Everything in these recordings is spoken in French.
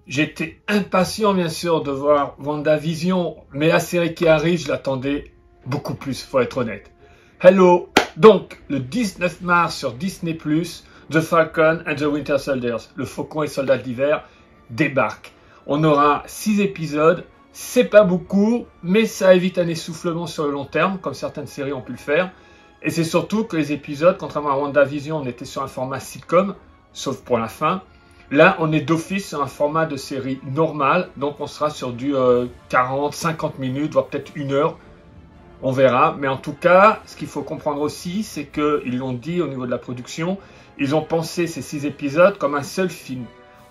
J'étais impatient, bien sûr, de voir WandaVision, mais la série qui arrive, je l'attendais beaucoup plus, faut être honnête. Hello! Donc, le 19 mars sur Disney+, The Falcon and the Winter Soldier, le Faucon et Soldat d'hiver, débarque. On aura 6 épisodes, c'est pas beaucoup, mais ça évite un essoufflement sur le long terme, comme certaines séries ont pu le faire. Et c'est surtout que les épisodes, contrairement à WandaVision, on était sur un format sitcom, sauf pour la fin. Là, on est d'office sur un format de série normal, donc on sera sur du 40, 50 minutes, voire peut-être 1 heure. On verra, mais en tout cas, ce qu'il faut comprendre aussi, c'est qu'ils l'ont dit au niveau de la production, ils ont pensé ces 6 épisodes comme un seul film.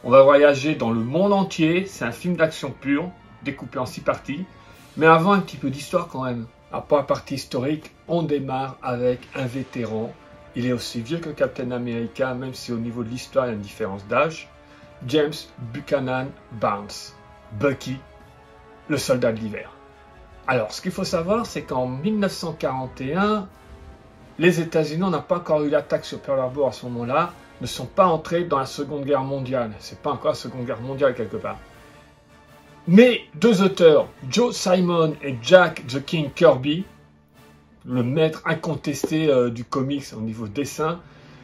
On va voyager dans le monde entier, c'est un film d'action pur, découpé en 6 parties. Mais avant, un petit peu d'histoire quand même. Alors pour la partie historique, on démarre avec un vétéran. Il est aussi vieux que Captain America, même si au niveau de l'histoire, il y a une différence d'âge. James Buchanan Barnes, Bucky, le soldat de l'hiver. Alors, ce qu'il faut savoir, c'est qu'en 1941, les États-Unis, on n'a pas encore eu l'attaque sur Pearl Harbor à ce moment-là, ne sont pas entrés dans la Seconde Guerre mondiale. C'est pas encore la Seconde Guerre mondiale quelque part. Mais 2 auteurs, Joe Simon et Jack the King Kirby, le maître incontesté du comics au niveau dessin,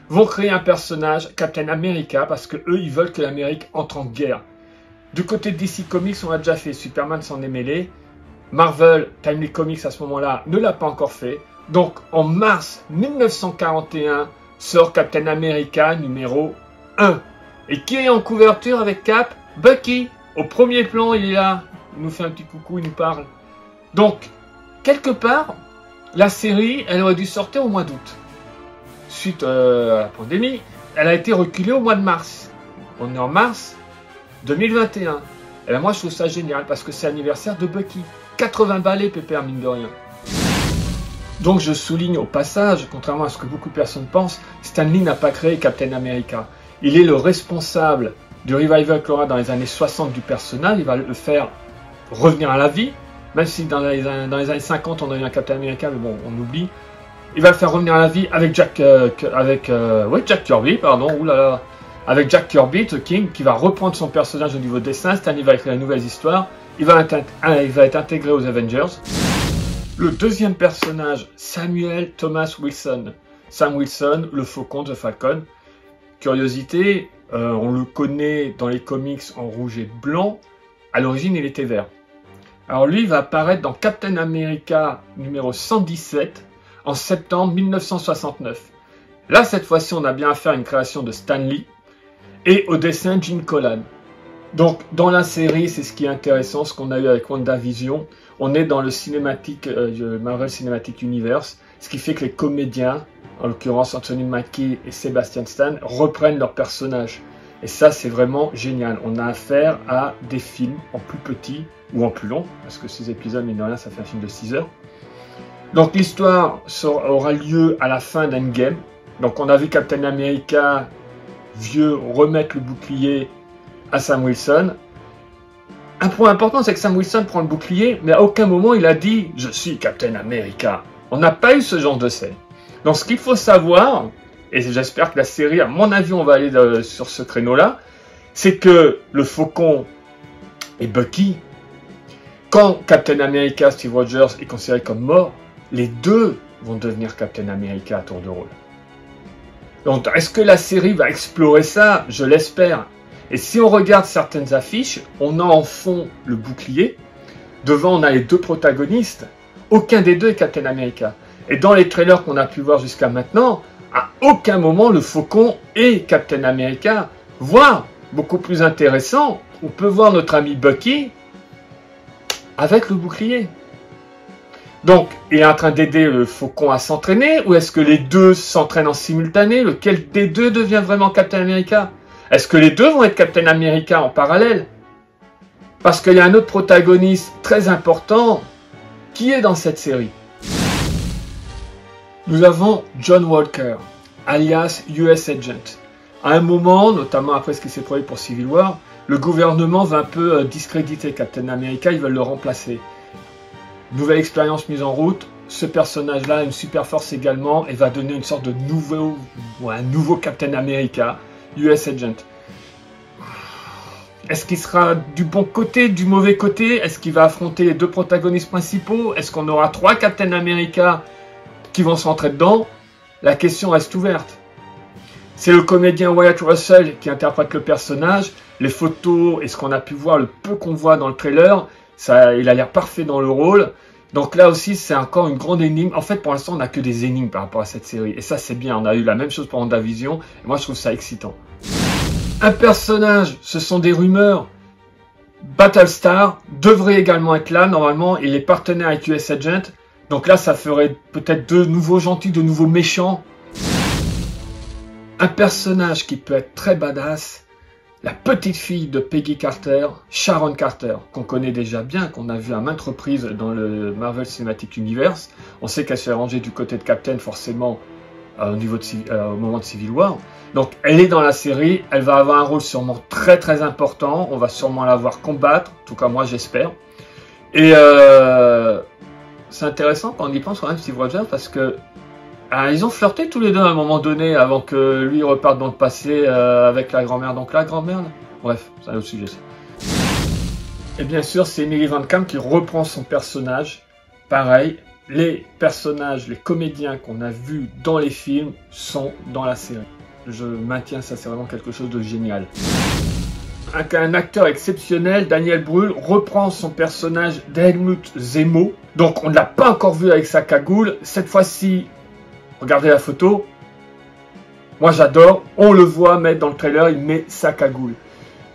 vont créer un personnage, Captain America, parce que eux, ils veulent que l'Amérique entre en guerre. Du côté de DC Comics, on a déjà fait, Superman s'en est mêlé. Marvel, Timely Comics à ce moment-là, ne l'a pas encore fait. Donc, en mars 1941, sort Captain America numéro 1. Et qui est en couverture avec Cap? Bucky. Au premier plan, il est là. Il nous fait un petit coucou, il nous parle. Donc, quelque part, la série, elle aurait dû sortir au mois d'août. Suite à la pandémie, elle a été reculée au mois de mars. On est en mars 2021. Et là, moi, je trouve ça génial parce que c'est l'anniversaire de Bucky. 80 balais, pépère, mine de rien. Donc, je souligne au passage, contrairement à ce que beaucoup de personnes pensent, Stan Lee n'a pas créé Captain America. Il est le responsable du revival qu'il aura dans les années 60 du personnage. Il va le faire revenir à la vie. Même si dans les années 50, on a eu un Captain America, mais bon, on oublie. Il va le faire revenir à la vie avec Jack Kirby, pardon, oulala. Avec Jack Kirby, The King, qui va reprendre son personnage au niveau dessin. Stan Lee va écrire de nouvelles histoires. Il va être intégré aux Avengers. Le deuxième personnage, Samuel Thomas Wilson. Sam Wilson, le Faucon de Falcon. Curiosité, on le connaît dans les comics en rouge et blanc. À l'origine, il était vert. Alors lui, il va apparaître dans Captain America numéro 117 en septembre 1969. Là, cette fois-ci, on a bien affaire à une création de Stan Lee et au dessin Gene Colan. Donc, dans la série, c'est ce qui est intéressant, ce qu'on a eu avec WandaVision. On est dans le Marvel Cinematic Universe, ce qui fait que les comédiens, en l'occurrence Anthony Mackie et Sebastian Stan, reprennent leurs personnages. Et ça, c'est vraiment génial. On a affaire à des films en plus petit ou en plus long, parce que ces épisodes, mine de rien, ça fait un film de 6 heures. Donc, l'histoire aura lieu à la fin d'Endgame. Donc, on a vu Captain America, vieux, remettre le bouclier à Sam Wilson. Un point important, c'est que Sam Wilson prend le bouclier, mais à aucun moment il a dit « Je suis Captain America ». On n'a pas eu ce genre de scène. Donc ce qu'il faut savoir, et j'espère que la série, à mon avis, on va aller sur ce créneau-là, c'est que le Faucon et Bucky, quand Captain America, Steve Rogers, est considéré comme mort, les deux vont devenir Captain America à tour de rôle. Donc est-ce que la série va explorer ça? Je l'espère. Et si on regarde certaines affiches, on a en fond le bouclier. Devant, on a les 2 protagonistes. Aucun des 2 est Captain America. Et dans les trailers qu'on a pu voir jusqu'à maintenant, à aucun moment le Faucon est Captain America. Voire, beaucoup plus intéressant, on peut voir notre ami Bucky avec le bouclier. Donc, il est en train d'aider le Faucon à s'entraîner, ou est-ce que les 2 s'entraînent en simultané? Lequel des 2 devient vraiment Captain America? Est-ce que les 2 vont être Captain America en parallèle? Parce qu'il y a un autre protagoniste très important qui est dans cette série. Nous avons John Walker, alias US Agent. À un moment, notamment après ce qui s'est produit pour Civil War, le gouvernement va un peu discréditer Captain America, ils veulent le remplacer. Nouvelle expérience mise en route, ce personnage-là a une super force également et va donner une sorte de un nouveau Captain America, US Agent. Est-ce qu'il sera du bon côté, du mauvais côté? Est-ce qu'il va affronter les deux protagonistes principaux? Est-ce qu'on aura 3 Captain America qui vont s'entrer dedans? La question reste ouverte. C'est le comédien Wyatt Russell qui interprète le personnage. Les photos et ce qu'on a pu voir, le peu qu'on voit dans le trailer, ça, il a l'air parfait dans le rôle. Donc là aussi, c'est encore une grande énigme. En fait, pour l'instant, on n'a que des énigmes par rapport à cette série. Et ça, c'est bien. On a eu la même chose pour WandaVision. Et moi, je trouve ça excitant. Un personnage, ce sont des rumeurs. Battlestar devrait également être là. Normalement, il est partenaire avec US Agent. Donc là, ça ferait peut-être de nouveaux gentils, de nouveaux méchants. Un personnage qui peut être très badass. La petite fille de Peggy Carter, Sharon Carter, qu'on connaît déjà bien, qu'on a vu à maintes reprises dans le Marvel Cinematic Universe. On sait qu'elle s'est rangée du côté de Captain, forcément, au moment de Civil War. Donc, elle est dans la série, elle va avoir un rôle sûrement très très important, on va sûrement la voir combattre, en tout cas moi j'espère. Et c'est intéressant quand on y pense quand même Steve Rogers, parce que ils ont flirté tous les deux à un moment donné, avant que lui reparte dans le passé avec la grand-mère. Donc la grand-mère, là. Bref, c'est un autre sujet ça. Et bien sûr, c'est Emily Van Camp qui reprend son personnage. Pareil, les personnages, les comédiens qu'on a vus dans les films sont dans la série. Je maintiens ça, c'est vraiment quelque chose de génial. Un acteur exceptionnel, Daniel Brühl, reprend son personnage d'Helmut Zemo. Donc on ne l'a pas encore vu avec sa cagoule. Cette fois-ci, regardez la photo. Moi j'adore. On le voit mettre dans le trailer, il met sa cagoule.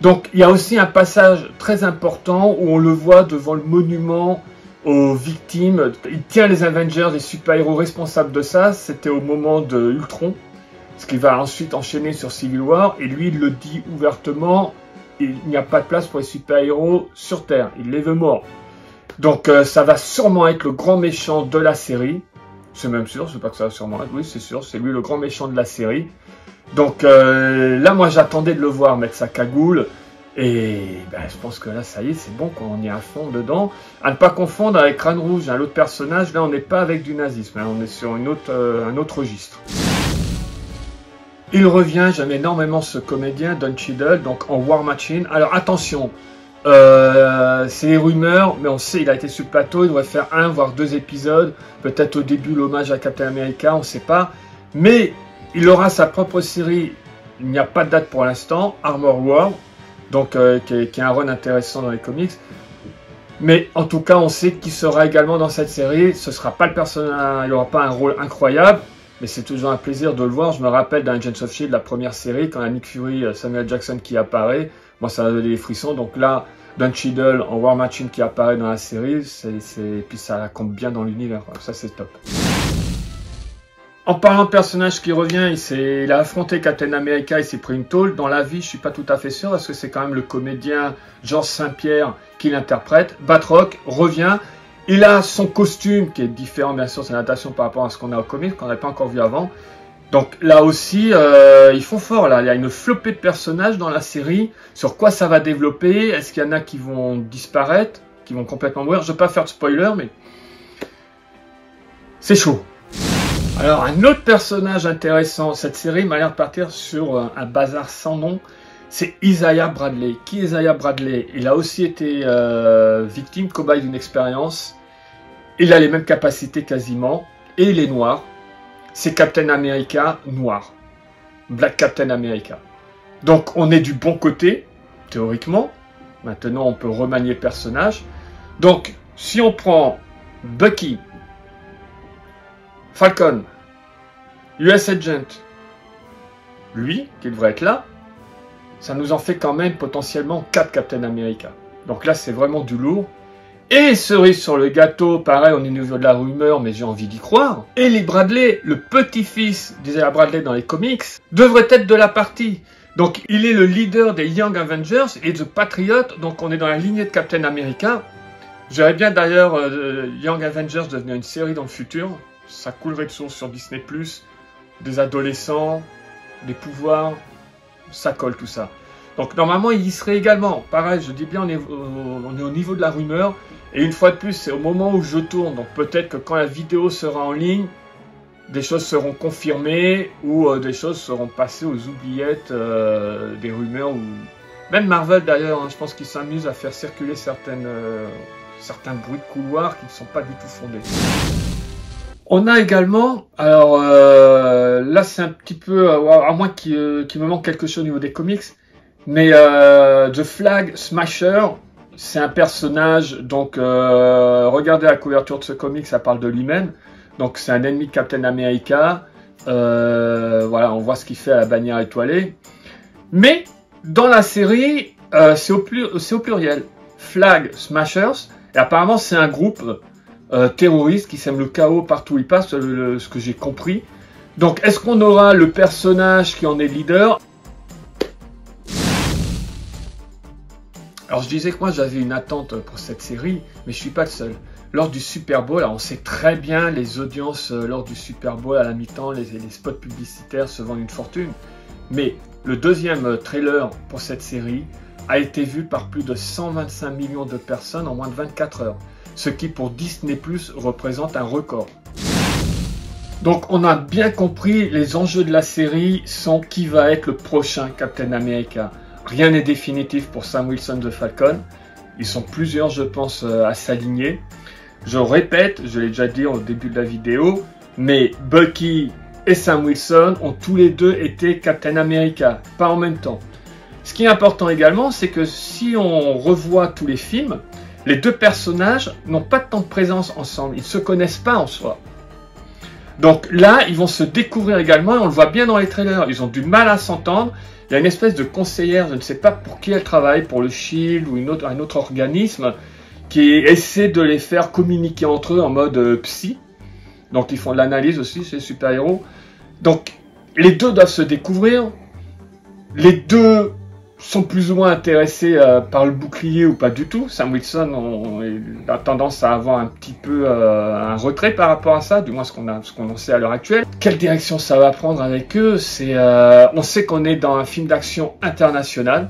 Donc il y a aussi un passage très important où on le voit devant le monument aux victimes. Il tient les Avengers, les super-héros responsables de ça. C'était au moment de Ultron. Ce qui va ensuite enchaîner sur Civil War. Et lui, il le dit ouvertement. Il n'y a pas de place pour les super-héros sur Terre. Il les veut morts. Donc ça va sûrement être le grand méchant de la série. C'est même sûr, c'est pas que ça va sûrement être. Oui, c'est sûr, c'est lui le grand méchant de la série. Donc là, moi, j'attendais de le voir mettre sa cagoule. Et ben, je pense que là, ça y est, c'est bon, qu'on y est à fond dedans. À ne pas confondre avec Crâne Rouge, un autre personnage. Là, on n'est pas avec du nazisme. Hein, on est sur un autre registre. Il revient, j'aime énormément ce comédien, Don Cheadle, donc en War Machine. Alors attention, c'est les rumeurs, mais on sait, il a été sur le plateau, il devrait faire 1 voire 2 épisodes. Peut-être au début l'hommage à Captain America, on ne sait pas. Mais il aura sa propre série, il n'y a pas de date pour l'instant, Armor War, donc qui est un run intéressant dans les comics. Mais en tout cas, on sait qu'il sera également dans cette série. Ce ne sera pas le personnage, il n'aura pas un rôle incroyable. Mais c'est toujours un plaisir de le voir. Je me rappelle dans Agents of S.H.I.E.L.D., la première série, quand il y a Nick Fury, Samuel Jackson qui apparaît. Moi, ça m'a donné des frissons. Donc là, Don Cheadle en War Machine qui apparaît dans la série. Et puis ça compte bien dans l'univers. Ça, c'est top. En parlant de personnage qui revient, il a affronté Captain America, il s'est pris une tôle. Dans la vie, je suis pas tout à fait sûr, parce que c'est quand même le comédien Georges Saint-Pierre qui l'interprète. Batroc revient. Il a son costume qui est différent, bien sûr, c'est une adaptation par rapport à ce qu'on a au comics, qu'on n'avait pas encore vu avant. Donc là aussi, ils font fort. Là. Il y a une flopée de personnages dans la série. Sur quoi ça va développer? Est-ce qu'il y en a qui vont disparaître, qui vont complètement mourir? Je ne vais pas faire de spoiler, mais c'est chaud. Alors, un autre personnage intéressant, cette série m'a l'air de partir sur un bazar sans nom. C'est Isaiah Bradley. Qui est Isaiah Bradley? Il a aussi été victime, cobaye d'une expérience. Il a les mêmes capacités quasiment. Et il est noir. C'est Captain America noir. Black Captain America. Donc on est du bon côté, théoriquement. Maintenant on peut remanier le personnage. Donc si on prend Bucky, Falcon, US Agent, lui, qui devrait être là, ça nous en fait quand même potentiellement 4 Captain America. Donc là, c'est vraiment du lourd. Et cerise sur le gâteau, pareil, on est au niveau de la rumeur, mais j'ai envie d'y croire. Eli Bradley, le petit-fils d'Isaiah Bradley dans les comics, devrait être de la partie. Donc il est le leader des Young Avengers et The Patriot, donc on est dans la lignée de Captain America. J'aimerais bien d'ailleurs Young Avengers devenir une série dans le futur. Ça coulerait de source sur Disney+, des adolescents, des pouvoirs, ça colle tout ça. Donc normalement il y serait également, pareil je dis bien on est au niveau de la rumeur, et une fois de plus c'est au moment où je tourne, donc peut-être que quand la vidéo sera en ligne, des choses seront confirmées, ou des choses seront passées aux oubliettes des rumeurs, ou Même Marvel d'ailleurs, hein, je pense qu'ils s'amusent à faire circuler certains bruits de couloir qui ne sont pas du tout fondés. On a également, alors là c'est un petit peu, à moins qu'il me manque quelque chose au niveau des comics, mais The Flag Smasher, c'est un personnage, donc regardez la couverture de ce comic, ça parle de lui-même, donc c'est un ennemi de Captain America, voilà, on voit ce qu'il fait à la bannière étoilée, mais dans la série, c'est au pluriel, Flag Smashers, et apparemment c'est un groupe terroriste qui sème le chaos partout où il passe, ce que j'ai compris. Donc est-ce qu'on aura le personnage qui en est leader? Alors je disais que moi j'avais une attente pour cette série, mais je suis pas le seul. Lors du Super Bowl, alors on sait très bien les audiences lors du Super Bowl à la mi-temps, les spots publicitaires se vendent une fortune. Mais le deuxième trailer pour cette série a été vu par plus de 125 millions de personnes en moins de 24 heures. Ce qui pour Disney+ représente un record. Donc on a bien compris, les enjeux de la série sont qui va être le prochain Captain America. Rien n'est définitif pour Sam Wilson The Falcon. Ils sont plusieurs, je pense, à s'aligner. Je répète, je l'ai déjà dit au début de la vidéo, mais Bucky et Sam Wilson ont tous les deux été Captain America, pas en même temps. Ce qui est important également, c'est que si on revoit tous les films, les deux personnages n'ont pas de temps de présence ensemble, ils ne se connaissent pas en soi. Donc là, ils vont se découvrir également, et on le voit bien dans les trailers, ils ont du mal à s'entendre. Il y a une espèce de conseillère, je ne sais pas pour qui elle travaille, pour le SHIELD ou un autre organisme, qui essaie de les faire communiquer entre eux en mode psy. Donc ils font de l'analyse aussi, ces super-héros. Donc les deux doivent se découvrir, les deux sont plus ou moins intéressés par le bouclier ou pas du tout. Sam Wilson a tendance à avoir un petit peu un retrait par rapport à ça, du moins ce qu'on en sait à l'heure actuelle. Quelle direction ça va prendre avec eux? On sait qu'on est dans un film d'action international.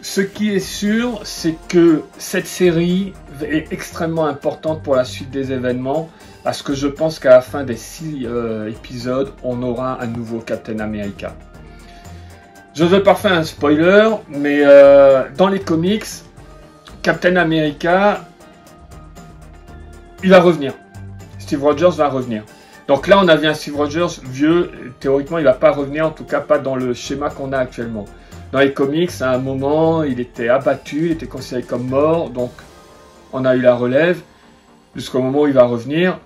Ce qui est sûr, c'est que cette série est extrêmement importante pour la suite des événements, parce que je pense qu'à la fin des 6 épisodes, on aura un nouveau Captain America. Je ne veux pas faire un spoiler, mais dans les comics, Captain America, il va revenir. Steve Rogers va revenir. Donc là, on a vu un Steve Rogers vieux, théoriquement, il ne va pas revenir, en tout cas pas dans le schéma qu'on a actuellement. Dans les comics, à un moment, il était abattu, il était considéré comme mort, donc on a eu la relève, jusqu'au moment où il va revenir.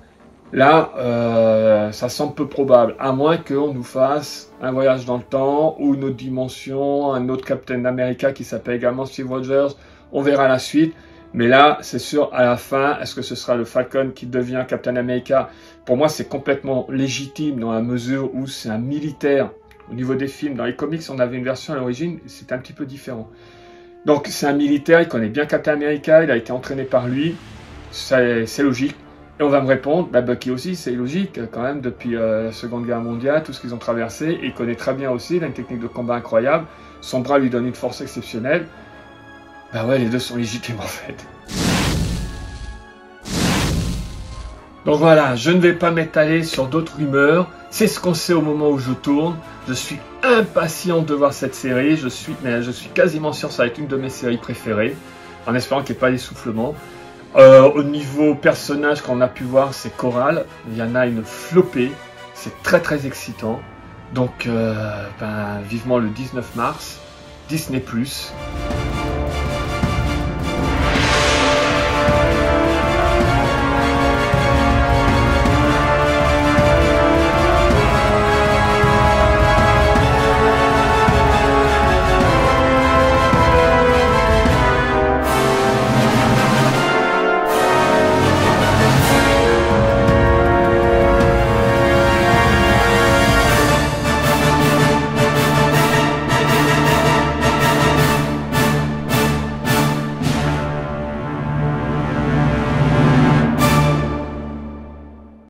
Là, ça semble peu probable, à moins qu'on nous fasse un voyage dans le temps, ou une autre dimension, un autre Captain America qui s'appelle également Steve Rogers, on verra la suite. Mais là, c'est sûr, à la fin, est-ce que ce sera le Falcon qui devient Captain America? Pour moi, c'est complètement légitime dans la mesure où c'est un militaire. Au niveau des films, dans les comics, on avait une version à l'origine, c'est un petit peu différent. Donc, c'est un militaire, il connaît bien Captain America, il a été entraîné par lui, c'est logique. Et on va me répondre, bah Bucky aussi, c'est logique, quand même, depuis la Seconde Guerre mondiale, tout ce qu'ils ont traversé, et il connaît très bien aussi, il a une technique de combat incroyable, son bras lui donne une force exceptionnelle. Bah ouais, les deux sont légitimes en fait. Donc voilà, je ne vais pas m'étaler sur d'autres rumeurs, c'est ce qu'on sait au moment où je tourne. Je suis impatient de voir cette série, je suis quasiment sûr que ça va être une de mes séries préférées, en espérant qu'il n'y ait pas d'essoufflement. Au niveau personnage qu'on a pu voir, c'est Coral, il y en a une flopée, c'est très très excitant. Donc vivement le 19 mars, Disney+.